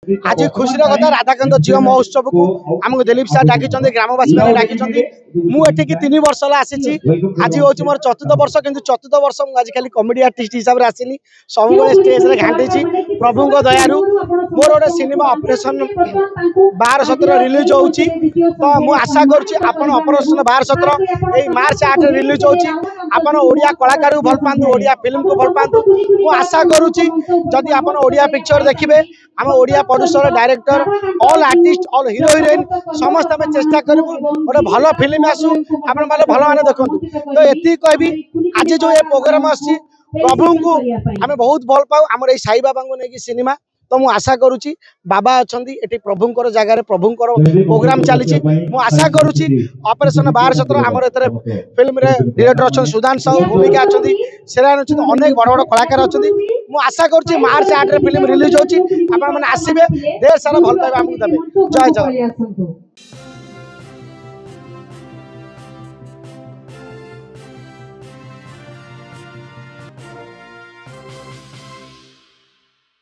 आज खुशी कथा राधाकांत झील महोत्सव को आमको दिलीप सार डाक ग्रामवासी मैंने डाक मुझे 3 वर्ष आसी आज हूँ मोर चतुर्थ वर्ष कि चतुर्थ वर्ष मुझे खाली कॉमेडी आर्टिस्ट हिसाब से आसनी सब स्टेज में घाटी प्रभु दयारू मोर गोटे सिनेमा ऑपरेशन 12-17 रिलीज हो तो मुझे आशा करुँच ऑपरेशन 12-17 यही मार्च 8 रिलीज होड़ा कलाकार को भल पातु ओडिया फिल्म को भल पातु मु आशा करुँची जदि आप ओडिया पिक्चर देखिए आम Odia producer director all artist all hero heroine समस्त आम चेष्टा करूँ गोटे भल फिल्म आसू आप भल माने देखु तो ये कहबी आज जो ये प्रोग्राम आसी प्रभु को आम बहुत भल पाऊ आम साई बाबा को लेकिन सिनेमा तो मुझे आशा करुँची बाबा अच्छा ये प्रभुंर जगार प्रभुंर प्रोग्राम चली मुझे आशा करुँची ऑपरेशन 12-17 आम फिल्म डायरेक्टर अच्छा सुधान साहू भूमिका अच्छा से अनेक बड़ बड़ कलाकार अच्छा मुझे आशा करुँची मार्च 8 फिल्म रिलीज होती आसबे देर सारा भल पाइबा आमको देवे जय जगन्नाथ।